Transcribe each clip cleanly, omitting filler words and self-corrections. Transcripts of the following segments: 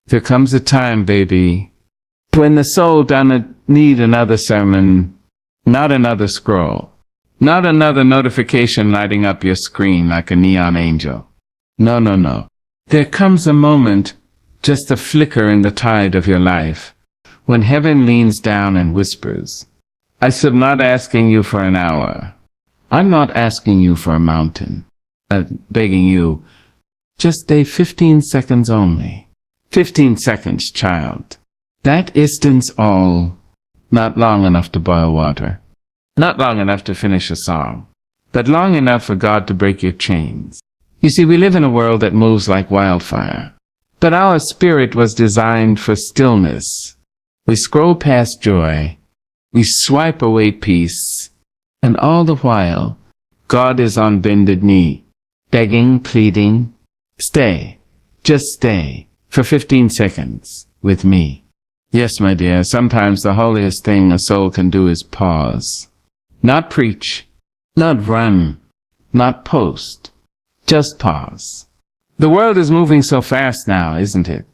There comes a time, baby, when the soul doesn't need another sermon, not another scroll, not another notification lighting up your screen like a neon angel. No, no, no. There comes a moment, just a flicker in the tide of your life, when heaven leans down and whispers, I'm not asking you for an hour. I'm not asking you for a mountain. Begging you, just stay 15 seconds only. 15 seconds, child. That isn't all. Not long enough to boil water. Not long enough to finish a song. But long enough for God to break your chains. You see, we live in a world that moves like wildfire. But our spirit was designed for stillness. We scroll past joy. We swipe away peace. And all the while, God is on bended knee, begging, pleading, stay, just stay, for 15 seconds, with me. Yes, my dear, sometimes the holiest thing a soul can do is pause. Not preach, not run, not post, just pause. The world is moving so fast now, isn't it?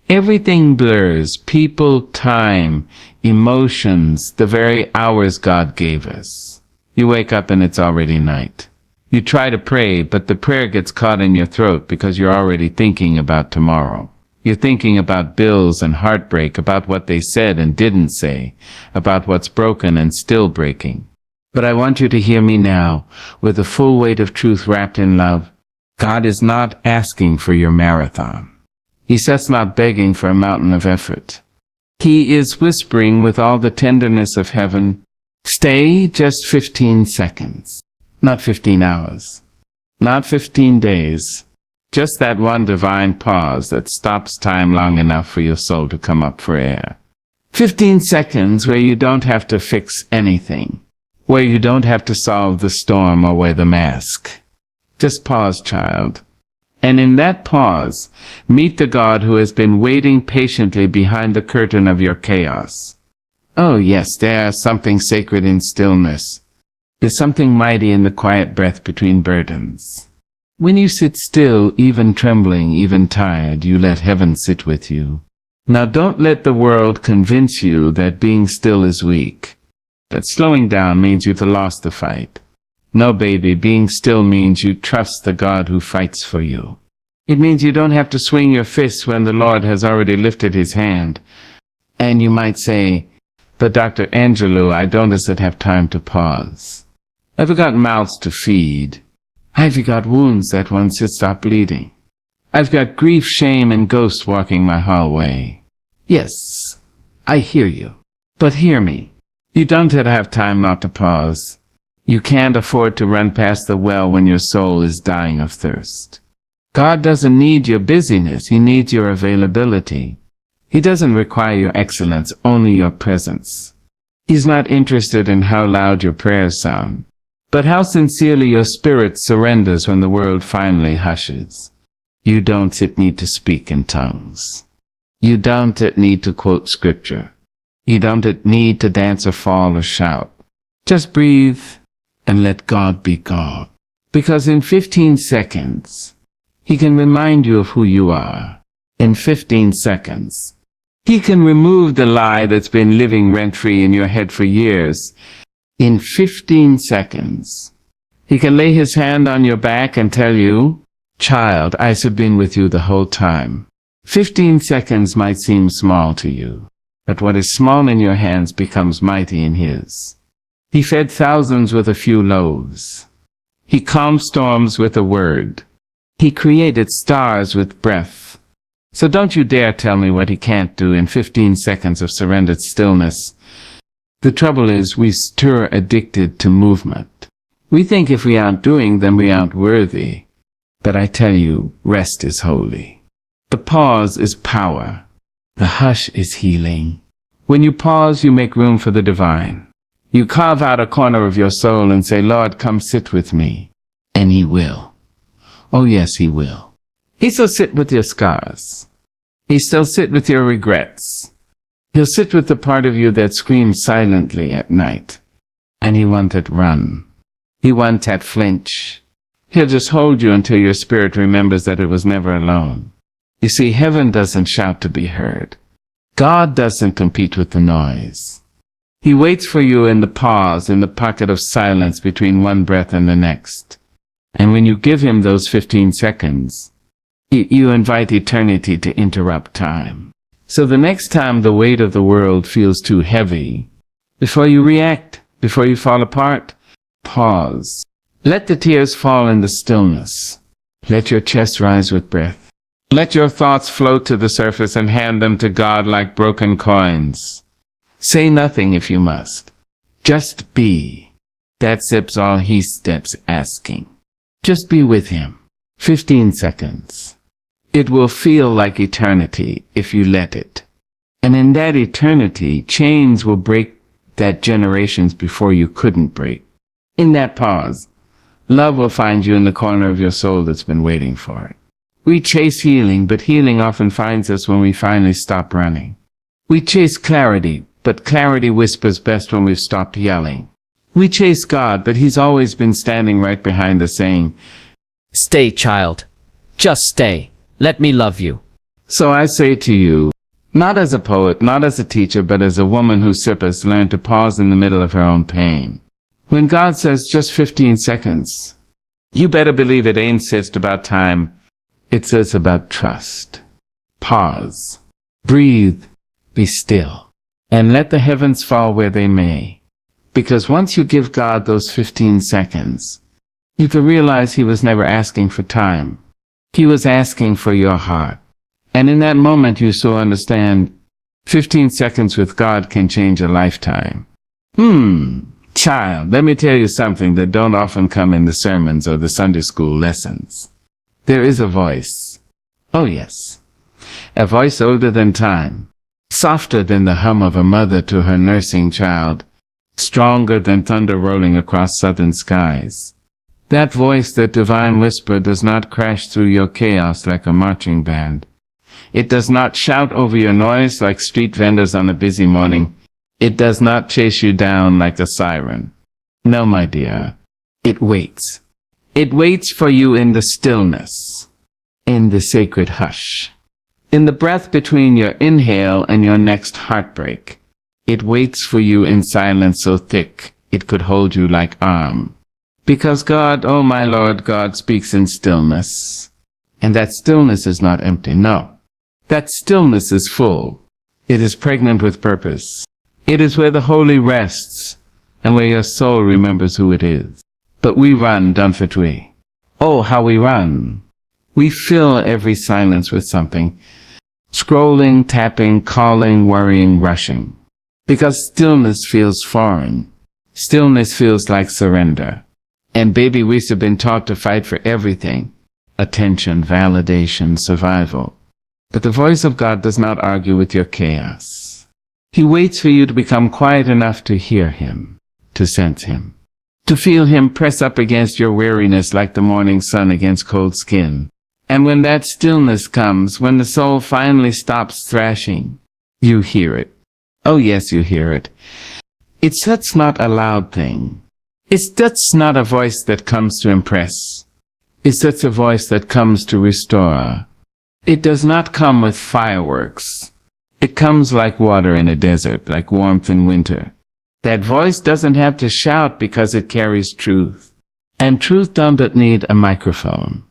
Everything blurs, people, time, emotions, the very hours God gave us. You wake up and it's already night. You try to pray, but the prayer gets caught in your throat because you're already thinking about tomorrow. You're thinking about bills and heartbreak, about what they said and didn't say, about what's broken and still breaking. But I want you to hear me now, with the full weight of truth wrapped in love. God is not asking for your marathon. He's just not begging for a mountain of effort. He is whispering with all the tenderness of heaven, stay just 15 seconds, not 15 hours, not 15 days, just that one divine pause that stops time long enough for your soul to come up for air. 15 seconds where you don't have to fix anything, where you don't have to solve the storm or wear the mask. Just pause, child. And in that pause, meet the God who has been waiting patiently behind the curtain of your chaos. Oh yes, there's something sacred in stillness. There's something mighty in the quiet breath between burdens. When you sit still, even trembling, even tired, you let heaven sit with you. Now don't let the world convince you that being still is weak, that slowing down means you've lost the fight. No, baby, being still means you trust the God who fights for you. It means you don't have to swing your fists when the Lord has already lifted his hand. And you might say, but Dr. Angelou, I don't have time to pause. I've got mouths to feed. I've got wounds that one should stop bleeding. I've got grief, shame, and ghosts walking my hallway. Yes, I hear you. But hear me. You don't have time not to pause. You can't afford to run past the well when your soul is dying of thirst. God doesn't need your busyness, he needs your availability. He doesn't require your excellence, only your presence. He's not interested in how loud your prayers sound, but how sincerely your spirit surrenders when the world finally hushes. You don't need to speak in tongues. You don't need to quote scripture. You don't need to dance or fall or shout. Just breathe and let God be God. Because in 15 seconds, he can remind you of who you are. In 15 seconds, he can remove the lie that's been living rent-free in your head for years. In 15 seconds, he can lay his hand on your back and tell you, child, I've been with you the whole time. 15 seconds might seem small to you, but what is small in your hands becomes mighty in his. He fed thousands with a few loaves. He calmed storms with a word. He created stars with breath. So don't you dare tell me what he can't do in 15 seconds of surrendered stillness. The trouble is we stir addicted to movement. We think if we aren't doing, then we aren't worthy. But I tell you, rest is holy. The pause is power. The hush is healing. When you pause, you make room for the divine. You carve out a corner of your soul and say, Lord, come sit with me. And he will. Oh yes, he will. He shall sit with your scars. He shall sit with your regrets. He'll sit with the part of you that screams silently at night. And he won't run. He won't flinch. He'll just hold you until your spirit remembers that it was never alone. You see, heaven doesn't shout to be heard. God doesn't compete with the noise. He waits for you in the pause, in the pocket of silence between one breath and the next. And when you give him those 15 seconds, you invite eternity to interrupt time. So the next time the weight of the world feels too heavy, before you react, before you fall apart, pause. Let the tears fall in the stillness. Let your chest rise with breath. Let your thoughts float to the surface and hand them to God like broken coins. Say nothing if you must. Just be. That's all he steps asking. Just be with him. 15 seconds. It will feel like eternity if you let it. And in that eternity, chains will break that generations before you couldn't break. In that pause, love will find you in the corner of your soul that's been waiting for it. We chase healing, but healing often finds us when we finally stop running. We chase clarity, but clarity whispers best when we've stopped yelling. We chase God, but he's always been standing right behind us saying, "Stay, child. Just stay. Let me love you." So I say to you, not as a poet, not as a teacher, but as a woman whose sippers learned to pause in the middle of her own pain. When God says just 15 seconds, you better believe it ain't just about time. It's just about trust. Pause. Breathe. Be still. And let the heavens fall where they may. Because once you give God those 15 seconds, you can realize he was never asking for time. He was asking for your heart. And in that moment you so understand 15 seconds with God can change a lifetime. Child, let me tell you something that don't often come in the sermons or the Sunday school lessons. There is a voice. Oh yes. A voice older than time. Softer than the hum of a mother to her nursing child. Stronger than thunder rolling across southern skies. That voice, that divine whisper, does not crash through your chaos like a marching band. It does not shout over your noise like street vendors on a busy morning. It does not chase you down like a siren. No, my dear. It waits. It waits for you in the stillness, in the sacred hush, in the breath between your inhale and your next heartbreak. It waits for you in silence so thick it could hold you like arm. Because God, oh my Lord, God speaks in stillness. And that stillness is not empty, no. That stillness is full. It is pregnant with purpose. It is where the holy rests and where your soul remembers who it is. But we run, don't we? Oh, how we run. We fill every silence with something. Scrolling, tapping, calling, worrying, rushing. Because stillness feels foreign. Stillness feels like surrender. And baby, we've been taught to fight for everything. Attention, validation, survival. But the voice of God does not argue with your chaos. He waits for you to become quiet enough to hear him, to sense him, to feel him press up against your weariness like the morning sun against cold skin. And when that stillness comes, when the soul finally stops thrashing, you hear it. Oh yes, you hear it. It's such not a loud thing. It's such not a voice that comes to impress. It's such a voice that comes to restore. It does not come with fireworks. It comes like water in a desert, like warmth in winter. That voice doesn't have to shout because it carries truth. And truth doesn't need a microphone.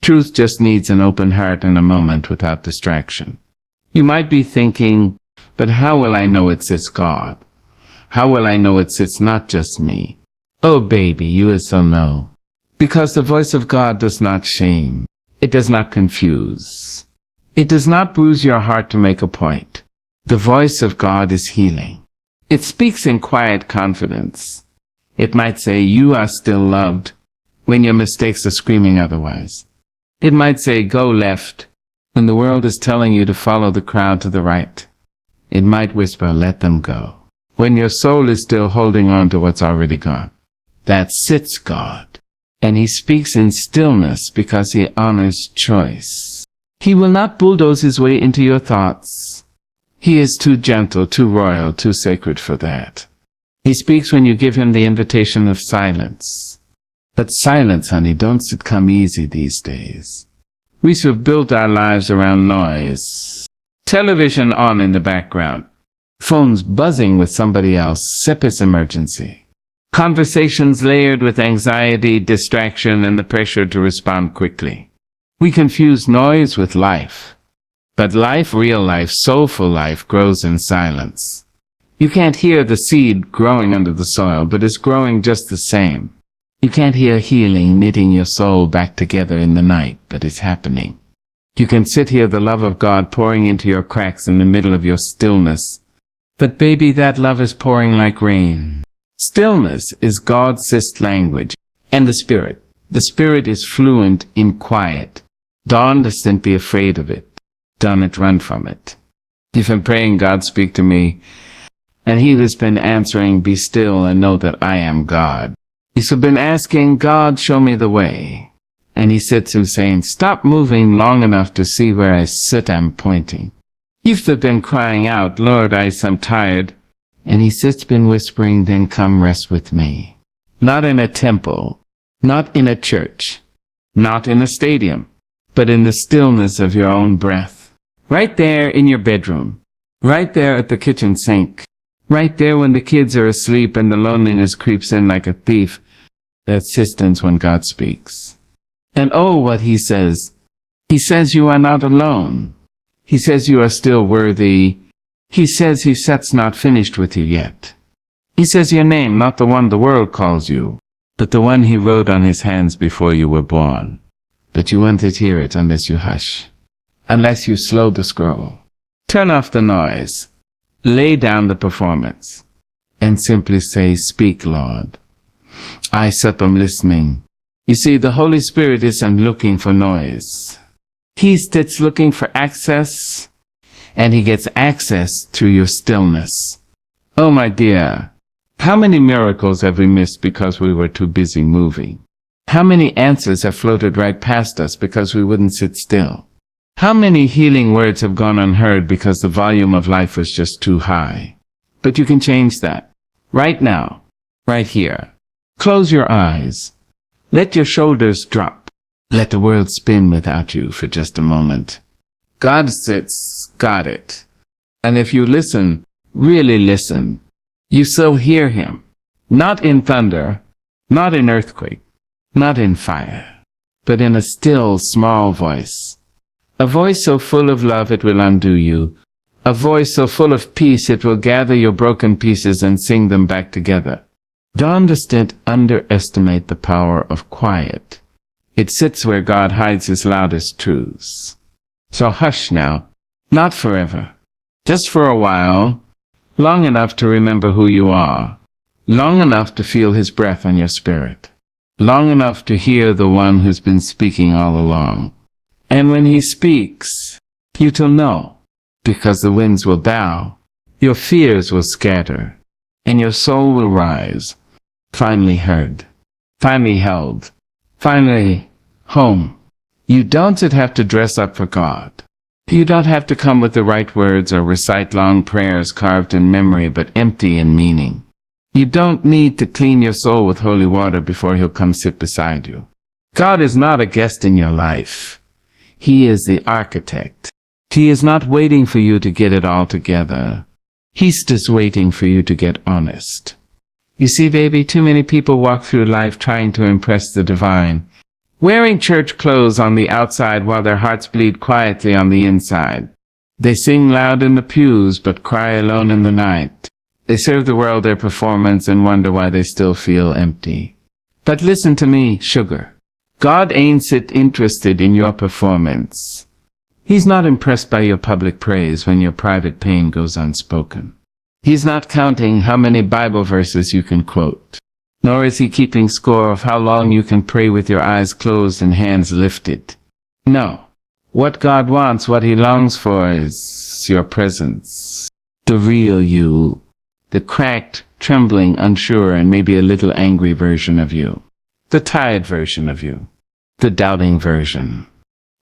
Truth just needs an open heart and a moment without distraction. You might be thinking, but how will I know it's God? How will I know it's not just me? Oh baby, you will so know. Because the voice of God does not shame. It does not confuse. It does not bruise your heart to make a point. The voice of God is healing. It speaks in quiet confidence. It might say, you are still loved, when your mistakes are screaming otherwise. It might say, go left, when the world is telling you to follow the crowd to the right. It might whisper, let them go, when your soul is still holding on to what's already gone. That sits God. And he speaks in stillness because he honors choice. He will not bulldoze his way into your thoughts. He is too gentle, too royal, too sacred for that. He speaks when you give him the invitation of silence. But silence, honey, don't come easy these days. We used to have built our lives around noise. Television on in the background. Phones buzzing with somebody else. SEPIS emergency. Conversations layered with anxiety, distraction, and the pressure to respond quickly. We confuse noise with life. But life, real life, soulful life, grows in silence. You can't hear the seed growing under the soil, but it's growing just the same. You can't hear healing knitting your soul back together in the night, but it's happening. You can hear the love of God pouring into your cracks in the middle of your stillness. But baby, that love is pouring like rain. Stillness is God's sixth language, and the Spirit. The Spirit is fluent in quiet. Don't be afraid of it. Don't run from it. You've been praying, God, speak to me. And He has been answering, be still and know that I am God. You've been asking, God, show me the way. And He sits and saying, stop moving long enough to see where I sit, I'm pointing. You've been crying out, Lord, I'm tired. And He sits been whispering, then come rest with me. Not in a temple, not in a church, not in a stadium, but in the stillness of your own breath. Right there in your bedroom, right there at the kitchen sink, right there when the kids are asleep and the loneliness creeps in like a thief. That's distance when God speaks. And oh, what He says. He says you are not alone. He says you are still worthy. He says His set's not finished with you yet. He says your name, not the one the world calls you, but the one He wrote on His hands before you were born. But you won't hear it unless you hush, unless you slow the scroll. Turn off the noise, lay down the performance, and simply say, speak, Lord. I am listening. You see, the Holy Spirit isn't looking for noise. He's looking for access, and He gets access through your stillness. Oh, my dear, how many miracles have we missed because we were too busy moving? How many answers have floated right past us because we wouldn't sit still? How many healing words have gone unheard because the volume of life was just too high? But you can change that. Right now. Right here. Close your eyes. Let your shoulders drop. Let the world spin without you for just a moment. God sits, got it. And if you listen, really listen, you so hear Him. Not in thunder, not in earthquake, not in fire, but in a still, small voice. A voice so full of love it will undo you. A voice so full of peace it will gather your broken pieces and sing them back together. Don't underestimate the power of quiet. It sits where God hides His loudest truths. So hush now, not forever, just for a while, long enough to remember who you are, long enough to feel His breath on your spirit, long enough to hear the one who's been speaking all along. And when He speaks, you will know, because the winds will bow, your fears will scatter, and your soul will rise, finally heard, finally held, finally home. You don't have to dress up for God. You don't have to come with the right words or recite long prayers carved in memory but empty in meaning. You don't need to clean your soul with holy water before He'll come sit beside you. God is not a guest in your life. He is the architect. He is not waiting for you to get it all together. He's just waiting for you to get honest. You see, baby, too many people walk through life trying to impress the divine, wearing church clothes on the outside while their hearts bleed quietly on the inside. They sing loud in the pews but cry alone in the night. They serve the world their performance and wonder why they still feel empty. But listen to me, sugar. God ain't interested in your performance. He's not impressed by your public praise when your private pain goes unspoken. He's not counting how many Bible verses you can quote, nor is He keeping score of how long you can pray with your eyes closed and hands lifted. No. What God wants, what He longs for is your presence. The real you. The cracked, trembling, unsure, and maybe a little angry version of you. The tired version of you. The doubting version.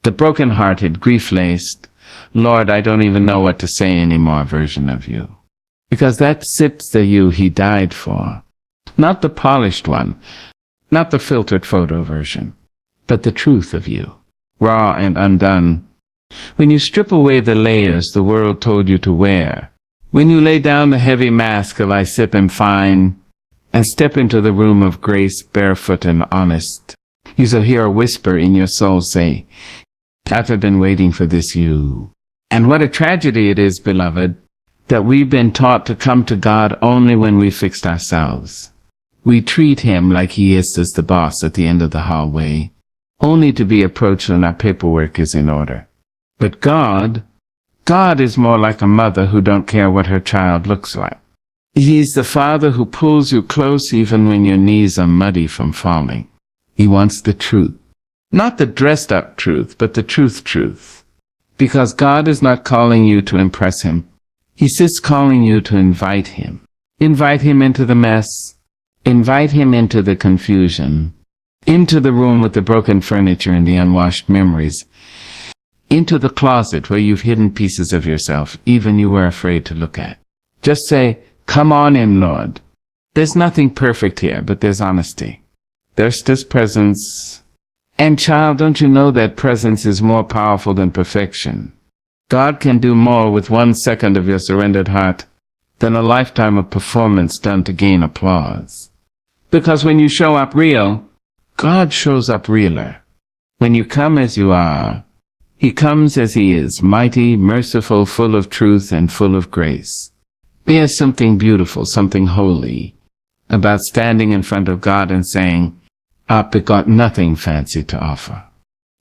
The broken-hearted, grief-laced, Lord, I don't even know what to say anymore version of you. Because that's the you He died for. Not the polished one, not the filtered photo version, but the truth of you. raw and undone. When you strip away the layers the world told you to wear, when you lay down the heavy mask of I sip and fine, and step into the room of grace barefoot and honest, you shall hear a whisper in your soul say, I've been waiting for this you. And what a tragedy it is, beloved, that we've been taught to come to God only when we fixed ourselves. We treat him like he is as the boss at the end of the hallway, only to be approached when our paperwork is in order. But God is more like a mother who don't care what her child looks like. He's the father who pulls you close even when your knees are muddy from falling. He wants the truth. Not the dressed up truth, but the truth. Because God is not calling you to impress him. He's just calling you to invite him. Invite him into the mess. Invite him into the confusion. Into the room with the broken furniture and the unwashed memories. Into the closet where you've hidden pieces of yourself, even you were afraid to look at. Just say, come on in, Lord. There's nothing perfect here, but there's honesty. There's this presence. And child, don't you know that presence is more powerful than perfection? God can do more with 1 second of your surrendered heart than a lifetime of performance done to gain applause. Because when you show up real, God shows up realer. When you come as you are, he comes as he is, mighty, merciful, full of truth and full of grace. There's something beautiful, something holy about standing in front of God and saying, I've got nothing fancy to offer,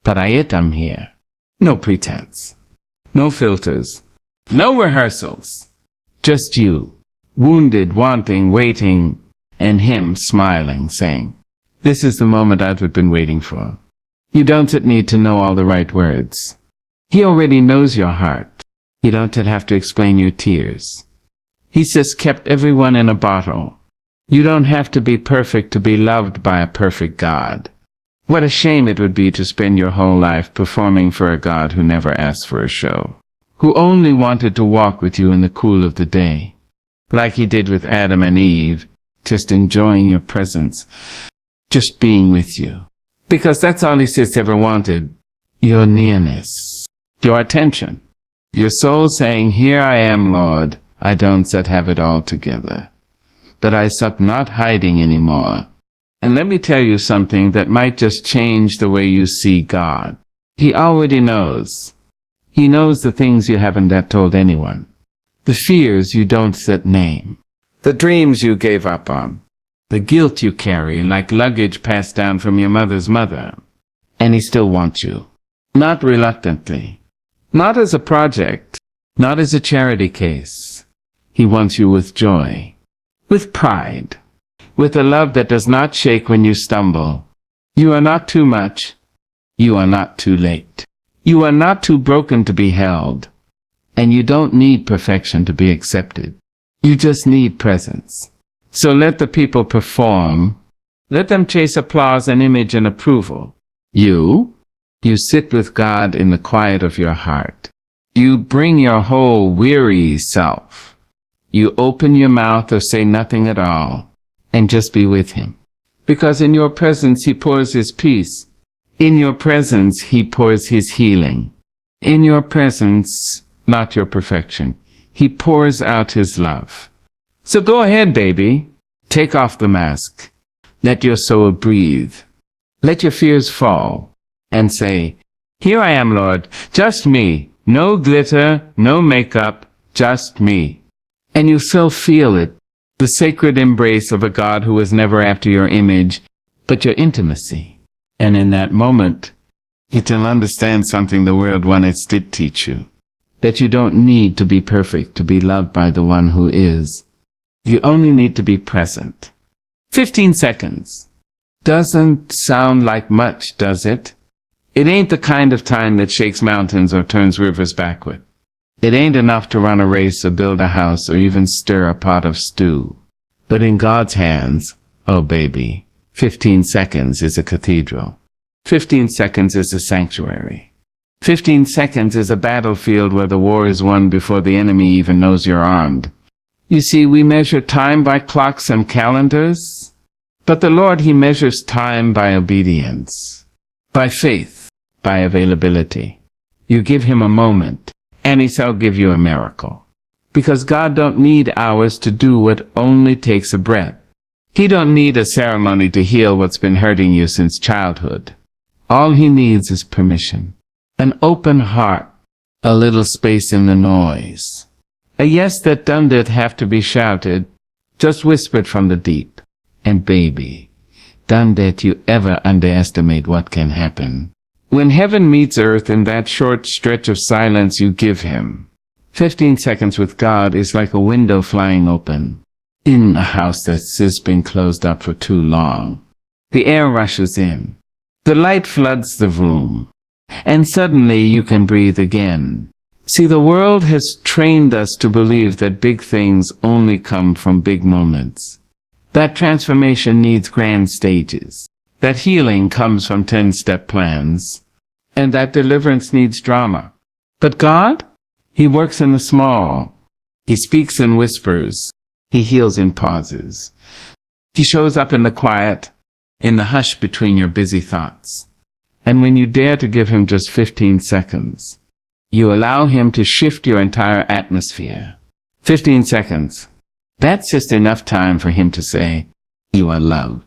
but I'm here. No pretense, no filters, no rehearsals, just you, wounded, wanting, waiting, and him smiling, saying, this is the moment I've been waiting for. You don't need to know all the right words. He already knows your heart. You don't have to explain your tears. He's just kept everyone in a bottle. You don't have to be perfect to be loved by a perfect God. What a shame it would be to spend your whole life performing for a God who never asked for a show, who only wanted to walk with you in the cool of the day, like he did with Adam and Eve, just enjoying your presence, just being with you. Because that's all his sis ever wanted, your nearness, your attention, your soul saying, here I am, Lord, I don't yet have it all together. But I suck not hiding anymore. And let me tell you something that might just change the way you see God. He already knows. He knows the things you haven't yet told anyone. The fears you don't yet name. The dreams you gave up on. The guilt you carry like luggage passed down from your mother's mother. And he still wants you. Not reluctantly. Not as a project. Not as a charity case. He wants you with joy. With pride, with a love that does not shake when you stumble. You are not too much. You are not too late. You are not too broken to be held. And you don't need perfection to be accepted. You just need presence. So let the people perform. Let them chase applause and image and approval. You sit with God in the quiet of your heart. You bring your whole weary self. You open your mouth or say nothing at all, and just be with him. Because in your presence he pours his peace. In your presence he pours his healing. In your presence, not your perfection, he pours out his love. So go ahead, baby. Take off the mask. Let your soul breathe. Let your fears fall. And say, here I am, Lord, just me. No glitter, no makeup, just me. And you still feel it, the sacred embrace of a God who is never after your image, but your intimacy. And in that moment, you will understand something the world once did teach you, that you don't need to be perfect to be loved by the one who is. You only need to be present. 15 seconds. Doesn't sound like much, does it? It ain't the kind of time that shakes mountains or turns rivers backward. It ain't enough to run a race or build a house or even stir a pot of stew. But in God's hands, oh baby, 15 seconds is a cathedral. 15 seconds is a sanctuary. 15 seconds is a battlefield where the war is won before the enemy even knows you're armed. You see, we measure time by clocks and calendars, but the Lord, he measures time by obedience, by faith, by availability. You give him a moment, and he shall give you a miracle. Because God don't need hours to do what only takes a breath. He don't need a ceremony to heal what's been hurting you since childhood. All he needs is permission. An open heart, a little space in the noise. A yes that doesn't have to be shouted, just whispered from the deep. And baby, don't you ever underestimate what can happen. When heaven meets earth in that short stretch of silence you give him, 15 seconds with God is like a window flying open in a house that's been closed up for too long. The air rushes in. The light floods the room. And suddenly you can breathe again. See, the world has trained us to believe that big things only come from big moments. That transformation needs grand stages. That healing comes from 10-step plans. And that deliverance needs drama. But God? He works in the small. He speaks in whispers. He heals in pauses. He shows up in the quiet, in the hush between your busy thoughts. And when you dare to give him just 15 seconds, you allow him to shift your entire atmosphere. 15 seconds. That's just enough time for him to say, you are loved.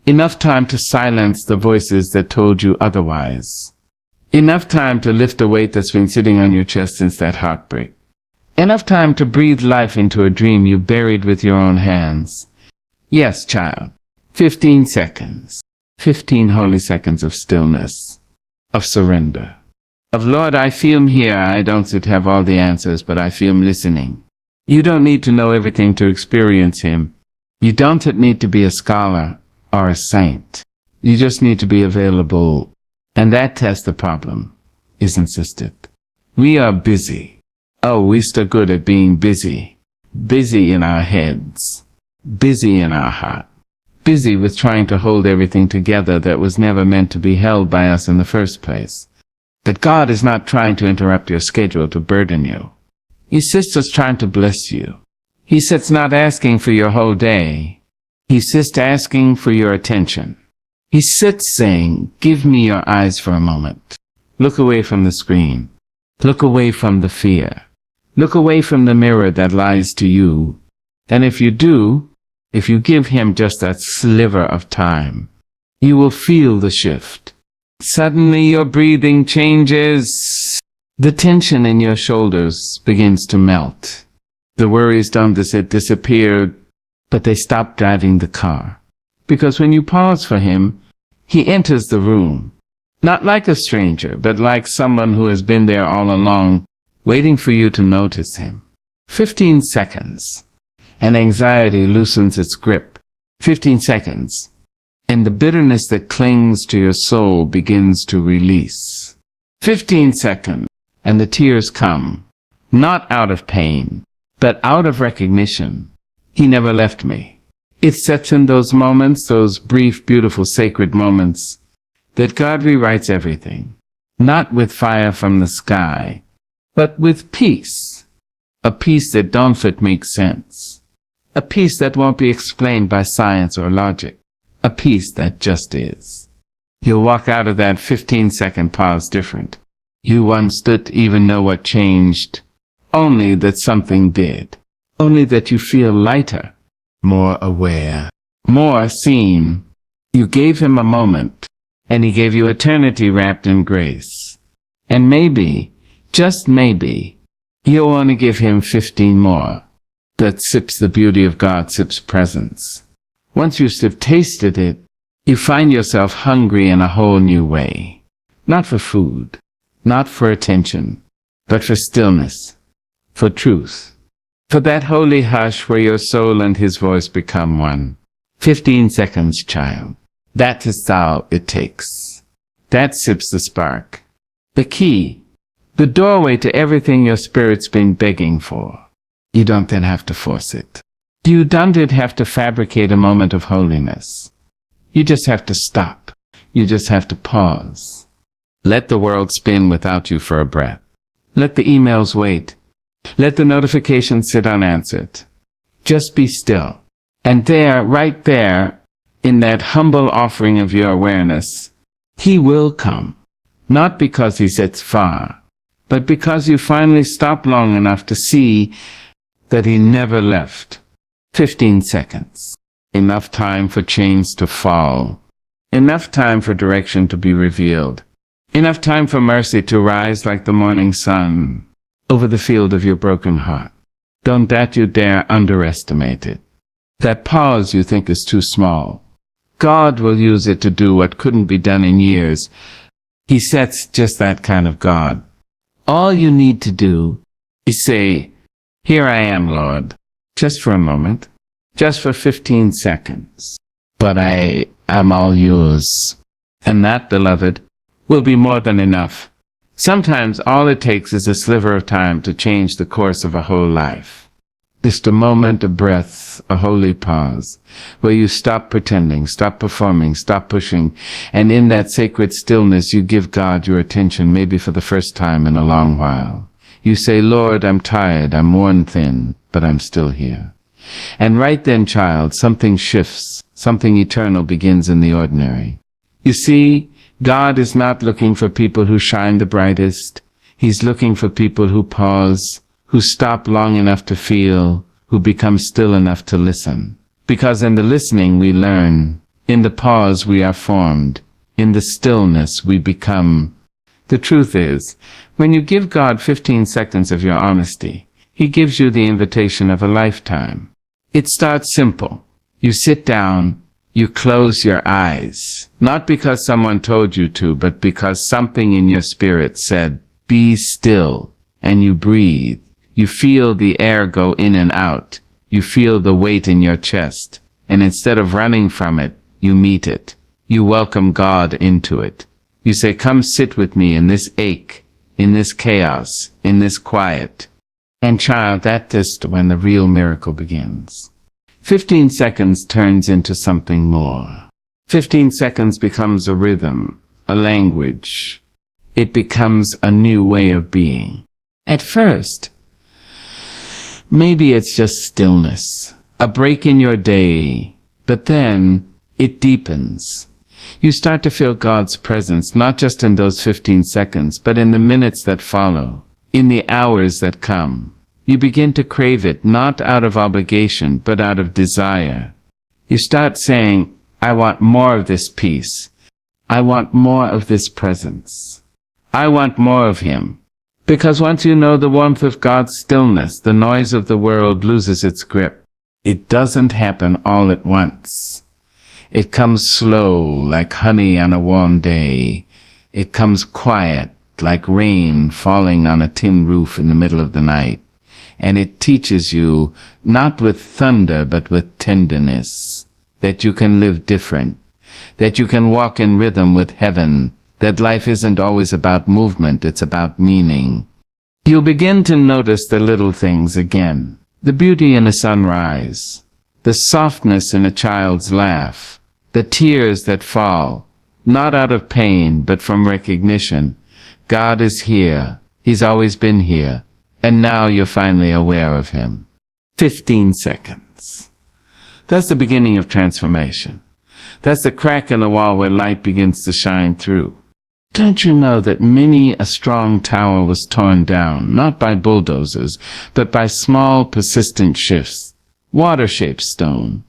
Enough time to silence the voices that told you otherwise. Enough time to lift a weight that's been sitting on your chest since that heartbreak. Enough time to breathe life into a dream you buried with your own hands. Yes, child. 15 seconds. 15 holy seconds of stillness, of surrender, of Lord, I feel him here. I don't have all the answers, but I feel him listening. You don't need to know everything to experience him. You don't need to be a scholar or a saint. You just need to be available. And that tests the problem, is insisted. We are busy. Oh, we're so good at being busy. Busy in our heads. Busy in our heart. Busy with trying to hold everything together that was never meant to be held by us in the first place. That God is not trying to interrupt your schedule to burden you. He sits just trying to bless you. He sits not asking for your whole day. He sits asking for your attention. He sits saying, give me your eyes for a moment. Look away from the screen. Look away from the fear. Look away from the mirror that lies to you. And if you do, if you give him just that sliver of time, you will feel the shift. Suddenly your breathing changes. The tension in your shoulders begins to melt. The worries don't disappear, but they stop driving the car. Because when you pause for him, he enters the room. Not like a stranger, but like someone who has been there all along, waiting for you to notice him. 15 seconds. And anxiety loosens its grip. 15 seconds. And the bitterness that clings to your soul begins to release. 15 seconds. And the tears come. Not out of pain, but out of recognition. He never left me. It's such in those moments, those brief, beautiful, sacred moments, that God rewrites everything. Not with fire from the sky, but with peace. A peace that don't make sense. A peace that won't be explained by science or logic. A peace that just is. You'll walk out of that 15-second pause different. You once didn't even know what changed. Only that something did. Only that you feel lighter. More aware, more seen. You gave him a moment, and he gave you eternity wrapped in grace. And maybe, just maybe, you'll want to give him 15 more. That sips the beauty of God, sips presence. Once you've tasted it, you find yourself hungry in a whole new way. Not for food, not for attention, but for stillness, for truth. For that holy hush where your soul and his voice become one. 15 seconds, child. That is all it takes. That sips the spark. The key. The doorway to everything your spirit's been begging for. You don't then have to force it. You don't have to fabricate a moment of holiness. You just have to stop. You just have to pause. Let the world spin without you for a breath. Let the emails wait. Let the notifications sit unanswered. Just be still. And there, right there, in that humble offering of your awareness, he will come. Not because he sits far, but because you finally stop long enough to see that he never left. 15 seconds. Enough time for chains to fall. Enough time for direction to be revealed. Enough time for mercy to rise like the morning sun over the field of your broken heart. Don't that you dare underestimate it. That pause you think is too small. God will use it to do what couldn't be done in years. He sets just that kind of God. All you need to do is say, "Here I am, Lord," just for a moment, just for 15 seconds. But I am all yours. And that, beloved, will be more than enough. Sometimes all it takes is a sliver of time to change the course of a whole life. Just a moment, a breath, a holy pause, where you stop pretending, stop performing, stop pushing, and in that sacred stillness you give God your attention, maybe for the first time in a long while. You say, "Lord, I'm tired, I'm worn thin, but I'm still here." And right then, child, something shifts, something eternal begins in the ordinary. You see, God is not looking for people who shine the brightest. He's looking for people who pause, who stop long enough to feel, who become still enough to listen. Because in the listening we learn, in the pause we are formed, in the stillness we become. The truth is, when you give God 15 seconds of your honesty, He gives you the invitation of a lifetime. It starts simple. You sit down, you close your eyes, not because someone told you to, but because something in your spirit said, "Be still," and you breathe. You feel the air go in and out. You feel the weight in your chest. And instead of running from it, you meet it. You welcome God into it. You say, "Come sit with me in this ache, in this chaos, in this quiet." And child, that is when the real miracle begins. 15 seconds turns into something more. 15 seconds becomes a rhythm, a language. It becomes a new way of being. At first, maybe it's just stillness, a break in your day, but then it deepens. You start to feel God's presence, not just in those 15 seconds, but in the minutes that follow, in the hours that come. You begin to crave it, not out of obligation, but out of desire. You start saying, "I want more of this peace. I want more of this presence. I want more of Him." Because once you know the warmth of God's stillness, the noise of the world loses its grip. It doesn't happen all at once. It comes slow, like honey on a warm day. It comes quiet, like rain falling on a tin roof in the middle of the night. And it teaches you, not with thunder, but with tenderness, that you can live different, that you can walk in rhythm with heaven, that life isn't always about movement, it's about meaning. You'll begin to notice the little things again, the beauty in a sunrise, the softness in a child's laugh, the tears that fall, not out of pain, but from recognition. God is here. He's always been here. And now you're finally aware of Him. 15 seconds. That's the beginning of transformation. That's the crack in the wall where light begins to shine through. Don't you know that many a strong tower was torn down, not by bulldozers, but by small, persistent shifts, water-shaped stone,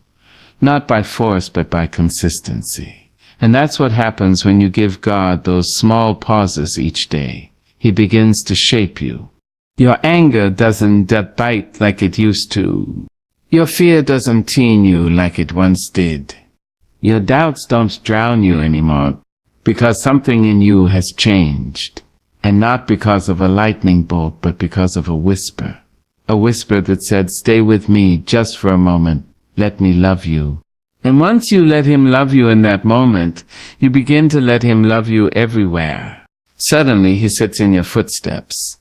not by force, but by consistency. And that's what happens when you give God those small pauses each day. He begins to shape you. Your anger doesn't bite like it used to. Your fear doesn't teen you like it once did. Your doubts don't drown you anymore, because something in you has changed, and not because of a lightning bolt, but because of a whisper that said, "Stay with me just for a moment, let me love you." And once you let Him love you in that moment, you begin to let Him love you everywhere. Suddenly He sits in your footsteps.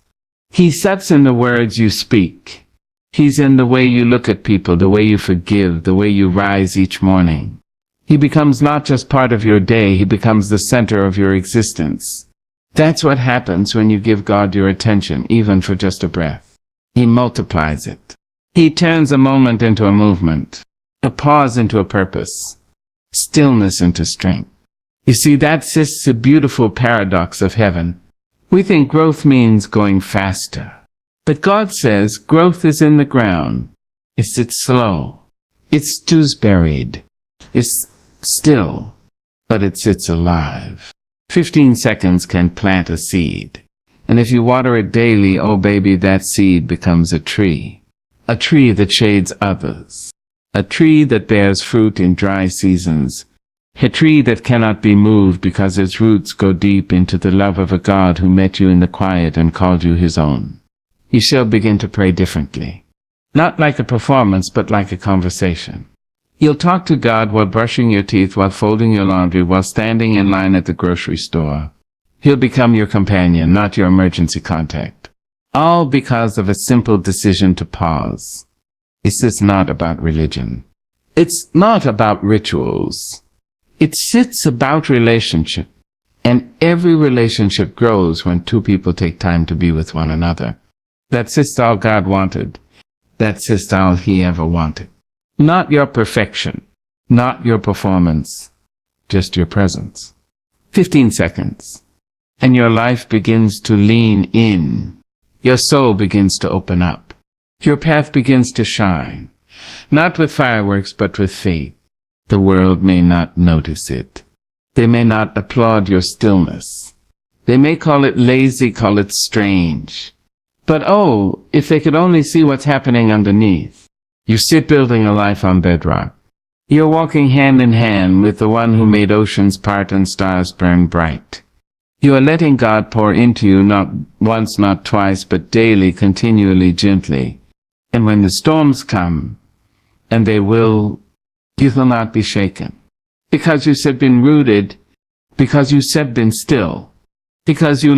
He sits in the words you speak. He's in the way you look at people, the way you forgive, the way you rise each morning. He becomes not just part of your day, He becomes the center of your existence. That's what happens when you give God your attention, even for just a breath. He multiplies it. He turns a moment into a movement, a pause into a purpose, stillness into strength. You see, that's just the beautiful paradox of heaven. We think growth means going faster. But God says growth is in the ground. It sits slow. It stews buried. It's still, but it sits alive. 15 seconds can plant a seed. And if you water it daily, oh baby, that seed becomes a tree. A tree that shades others. A tree that bears fruit in dry seasons. A tree that cannot be moved because its roots go deep into the love of a God who met you in the quiet and called you his own. You shall begin to pray differently. Not like a performance, but like a conversation. You'll talk to God while brushing your teeth, while folding your laundry, while standing in line at the grocery store. He'll become your companion, not your emergency contact. All because of a simple decision to pause. This is not about religion. It's not about rituals. It's about relationship. And every relationship grows when two people take time to be with one another. That's just all God wanted. That's just all he ever wanted. Not your perfection. Not your performance. Just your presence. 15 seconds. And your life begins to lean in. Your soul begins to open up. Your path begins to shine. Not with fireworks, but with faith. The world may not notice it. They may not applaud your stillness. They may call it lazy, call it strange. But oh, if they could only see what's happening underneath. You sit building a life on bedrock. You're walking hand in hand with the one who made oceans part and stars burn bright. You are letting God pour into you not once, not twice, but daily, continually, gently. And when the storms come, and they will, you will not be shaken. Because you have been rooted, because you have been still, because you